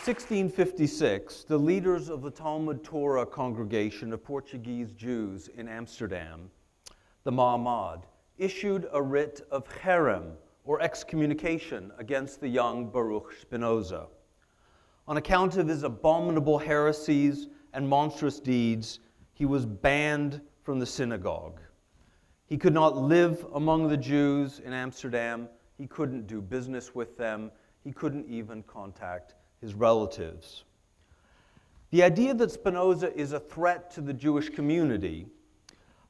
1656, the leaders of the Talmud Torah congregation of Portuguese Jews in Amsterdam, the Ma'amad, issued a writ of cherem, or excommunication, against the young Baruch Spinoza. On account of his abominable heresies and monstrous deeds, he was banned from the synagogue. He could not live among the Jews in Amsterdam. He couldn't do business with them. He couldn't even contact his relatives. The idea that Spinoza is a threat to the Jewish community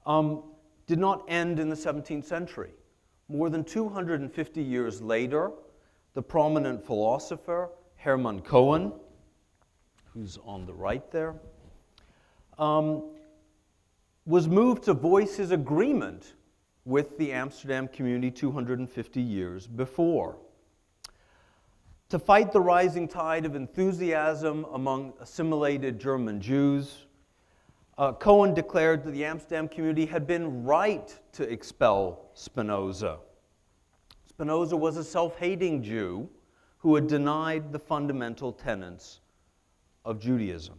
did not end in the 17th century. More than 250 years later, the prominent philosopher Hermann Cohen, who's on the right there, was moved to voice his agreement with the Amsterdam community 250 years before. To fight the rising tide of enthusiasm among assimilated German Jews, Cohen declared that the Amsterdam community had been right to expel Spinoza. Spinoza was a self-hating Jew who had denied the fundamental tenets of Judaism.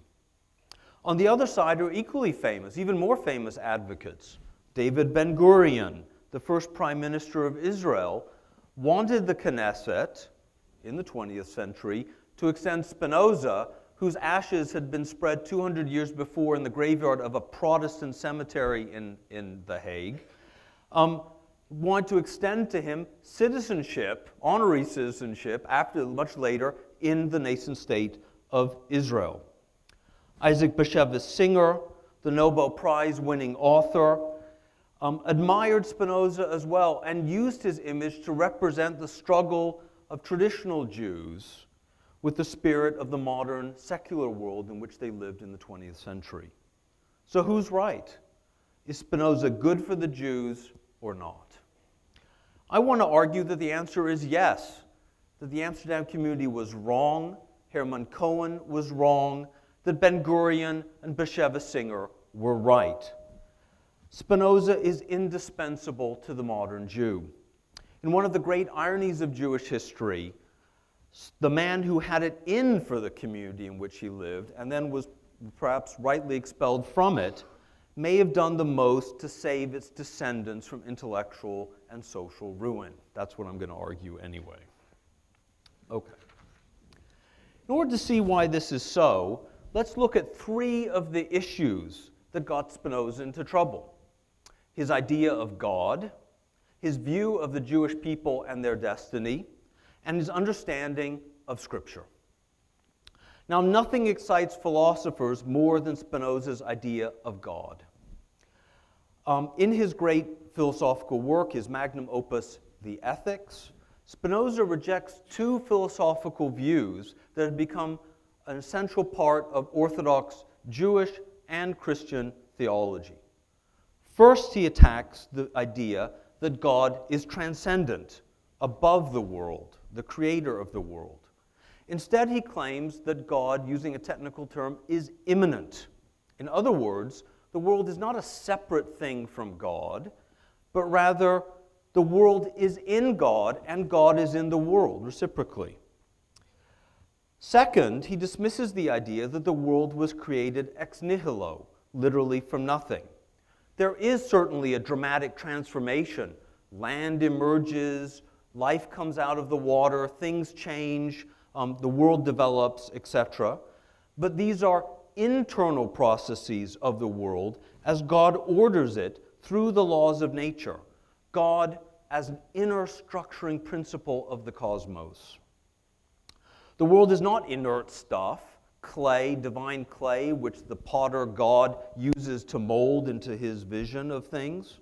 On the other side are equally famous, even more famous advocates. David Ben-Gurion, the first prime minister of Israel, wanted the Knesset in the 20th century to extend Spinoza, whose ashes had been spread 200 years before in the graveyard of a Protestant cemetery in The Hague, wanted to extend to him citizenship, honorary citizenship, much later in the nation state of Israel. Isaac Bashevis Singer, the Nobel Prize-winning author, admired Spinoza as well and used his image to represent the struggle of traditional Jews with the spirit of the modern secular world in which they lived in the 20th century. So who's right? Is Spinoza good for the Jews or not? I want to argue that the answer is yes, that the Amsterdam community was wrong, Hermann Cohen was wrong, that Ben-Gurion and Bashevis Singer were right. Spinoza is indispensable to the modern Jew. In one of the great ironies of Jewish history, the man who had it in for the community in which he lived and then was perhaps rightly expelled from it may have done the most to save its descendants from intellectual and social ruin. That's what I'm going to argue anyway. Okay. In order to see why this is so, let's look at three of the issues that got Spinoza into trouble. His idea of God, his view of the Jewish people and their destiny, and his understanding of Scripture. Now, nothing excites philosophers more than Spinoza's idea of God. In his great philosophical work, his magnum opus, The Ethics, Spinoza rejects two philosophical views that have become an essential part of Orthodox Jewish and Christian theology. First, he attacks the idea that God is transcendent, above the world, the creator of the world. Instead, he claims that God, using a technical term, is immanent. In other words, the world is not a separate thing from God, but rather the world is in God and God is in the world, reciprocally. Second, he dismisses the idea that the world was created ex nihilo, literally from nothing. There is certainly a dramatic transformation. Land emerges, life comes out of the water, things change, the world develops, etc. But these are internal processes of the world as God orders it through the laws of nature. God as an inner structuring principle of the cosmos. The world is not inert stuff, clay, divine clay, which the potter God uses to mold into his vision of things,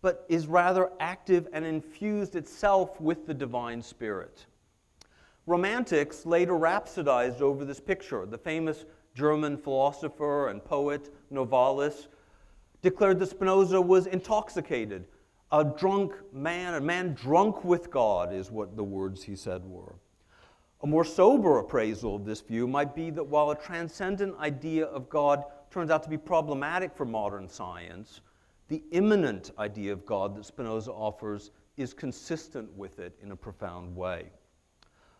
but is rather active and infused itself with the divine spirit. Romantics later rhapsodized over this picture. The famous German philosopher and poet Novalis declared that Spinoza was intoxicated, a drunk man, a man drunk with God is what the words he said were. A more sober appraisal of this view might be that while a transcendent idea of God turns out to be problematic for modern science, the immanent idea of God that Spinoza offers is consistent with it in a profound way.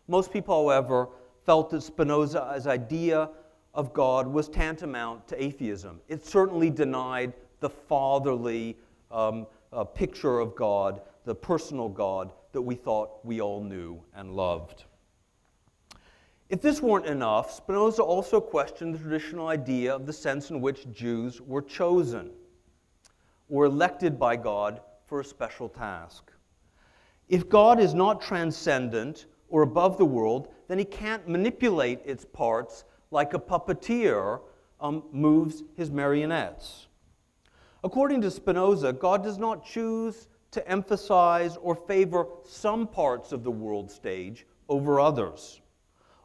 Most people, however, felt that Spinoza's idea of God was tantamount to atheism. It certainly denied the fatherly picture of God, the personal God that we thought we all knew and loved. If this weren't enough, Spinoza also questioned the traditional idea of the sense in which Jews were chosen or elected by God for a special task. If God is not transcendent or above the world, then he can't manipulate its parts like a puppeteer moves his marionettes. According to Spinoza, God does not choose to emphasize or favor some parts of the world stage over others.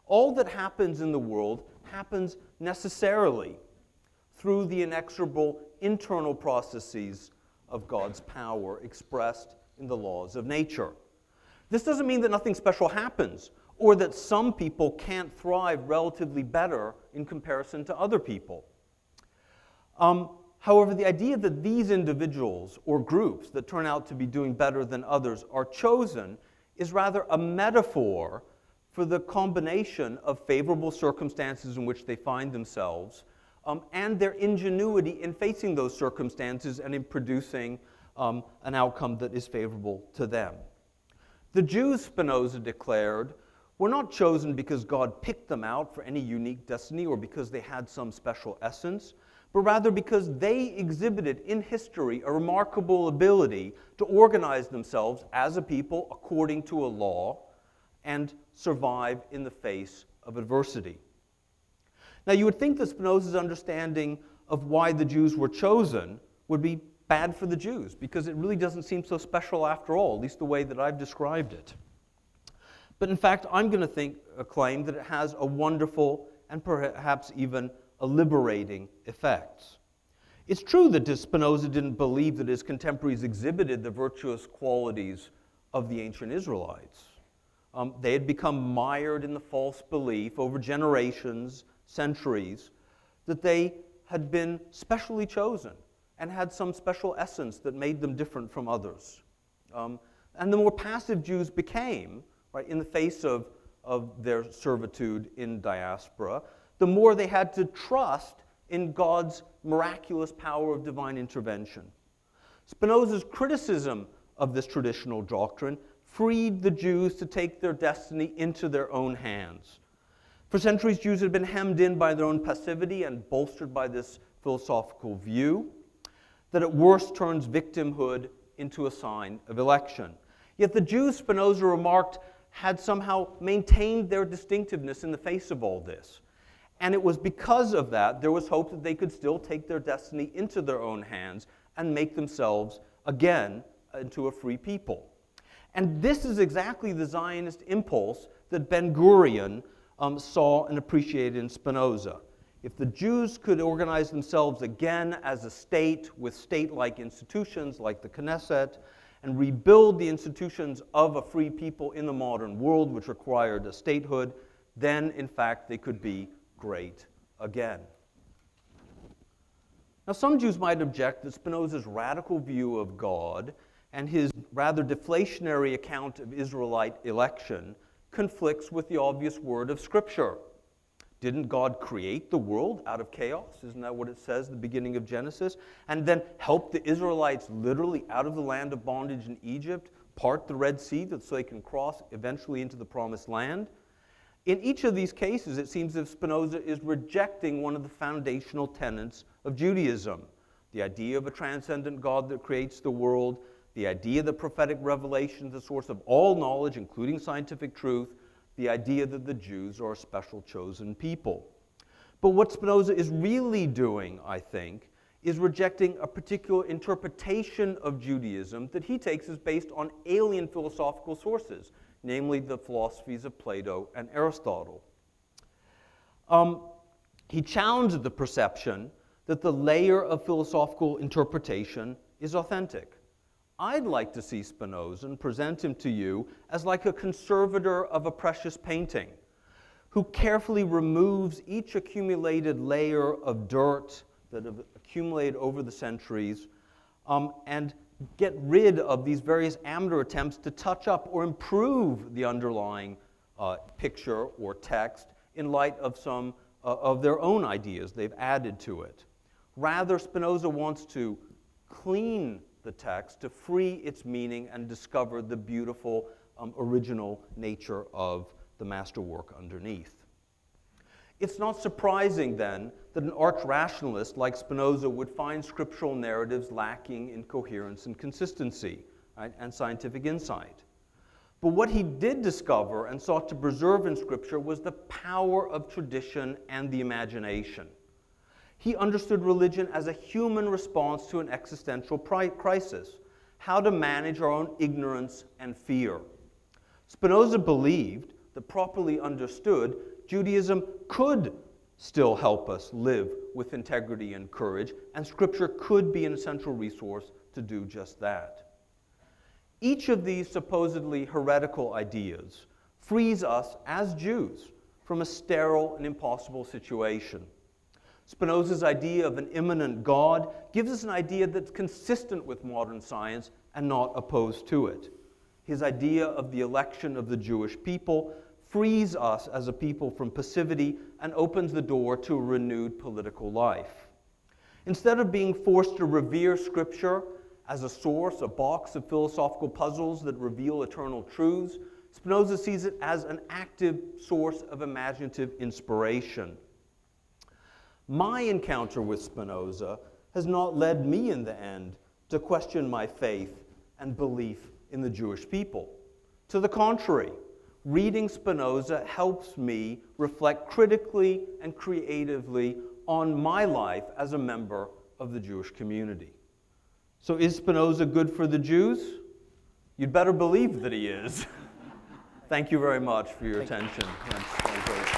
All that happens in the world happens necessarily through the inexorable internal processes of God's power expressed in the laws of nature. This doesn't mean that nothing special happens or that some people can't thrive relatively better in comparison to other people. However, the idea that these individuals or groups that turn out to be doing better than others are chosen is rather a metaphor for the combination of favorable circumstances in which they find themselves and their ingenuity in facing those circumstances and in producing an outcome that is favorable to them. The Jews, Spinoza declared, were not chosen because God picked them out for any unique destiny or because they had some special essence, but rather because they exhibited in history a remarkable ability to organize themselves as a people according to a law and survive in the face of adversity. Now, you would think that Spinoza's understanding of why the Jews were chosen would be bad for the Jews, because it really doesn't seem so special after all, at least the way that I've described it. But in fact, I'm going to claim that it has a wonderful and perhaps even a liberating effect. It's true that Spinoza didn't believe that his contemporaries exhibited the virtuous qualities of the ancient Israelites. They had become mired in the false belief over generations, centuries, that they had been specially chosen and had some special essence that made them different from others. And the more passive Jews became, right, in the face of their servitude in diaspora, the more they had to trust in God's miraculous power of divine intervention. Spinoza's criticism of this traditional doctrine freed the Jews to take their destiny into their own hands. For centuries, Jews had been hemmed in by their own passivity and bolstered by this philosophical view that at worst turns victimhood into a sign of election. Yet the Jews, Spinoza remarked, had somehow maintained their distinctiveness in the face of all this. And it was because of that there was hope that they could still take their destiny into their own hands and make themselves again into a free people. And this is exactly the Zionist impulse that Ben-Gurion saw and appreciated in Spinoza. If the Jews could organize themselves again as a state with state-like institutions like the Knesset and rebuild the institutions of a free people in the modern world, which required a statehood, then, in fact, they could be great again. Now, some Jews might object that Spinoza's radical view of God and his rather deflationary account of Israelite election conflicts with the obvious word of Scripture. Didn't God create the world out of chaos? Isn't that what it says at the beginning of Genesis? And then help the Israelites literally out of the land of bondage in Egypt, part the Red Sea so they can cross eventually into the Promised Land? In each of these cases, it seems as if Spinoza is rejecting one of the foundational tenets of Judaism, the idea of a transcendent God that creates the world, the idea that prophetic revelation is the source of all knowledge, including scientific truth, the idea that the Jews are a special chosen people. But what Spinoza is really doing, I think, is rejecting a particular interpretation of Judaism that he takes as based on alien philosophical sources, namely the philosophies of Plato and Aristotle. He challenged the perception that the layer of philosophical interpretation is authentic. I'd like to see Spinoza and present him to you as like a conservator of a precious painting who carefully removes each accumulated layer of dirt that have accumulated over the centuries and get rid of these various amateur attempts to touch up or improve the underlying picture or text in light of some of their own ideas they've added to it. Rather, Spinoza wants to clean the text to free its meaning and discover the beautiful original nature of the masterwork underneath. It's not surprising, then, that an arch-rationalist like Spinoza would find scriptural narratives lacking in coherence and consistency, right, and scientific insight. But what he did discover and sought to preserve in Scripture was the power of tradition and the imagination. He understood religion as a human response to an existential crisis, how to manage our own ignorance and fear. Spinoza believed that, properly understood, Judaism could still help us live with integrity and courage, and Scripture could be an essential resource to do just that. Each of these supposedly heretical ideas frees us as Jews from a sterile and impossible situation. Spinoza's idea of an immanent God gives us an idea that's consistent with modern science and not opposed to it. His idea of the election of the Jewish people frees us as a people from passivity and opens the door to a renewed political life. Instead of being forced to revere Scripture as a source, a box of philosophical puzzles that reveal eternal truths, Spinoza sees it as an active source of imaginative inspiration. My encounter with Spinoza has not led me in the end to question my faith and belief in the Jewish people. To the contrary, reading Spinoza helps me reflect critically and creatively on my life as a member of the Jewish community. So is Spinoza good for the Jews? You'd better believe that he is. Thank you very much for your attention. That's great.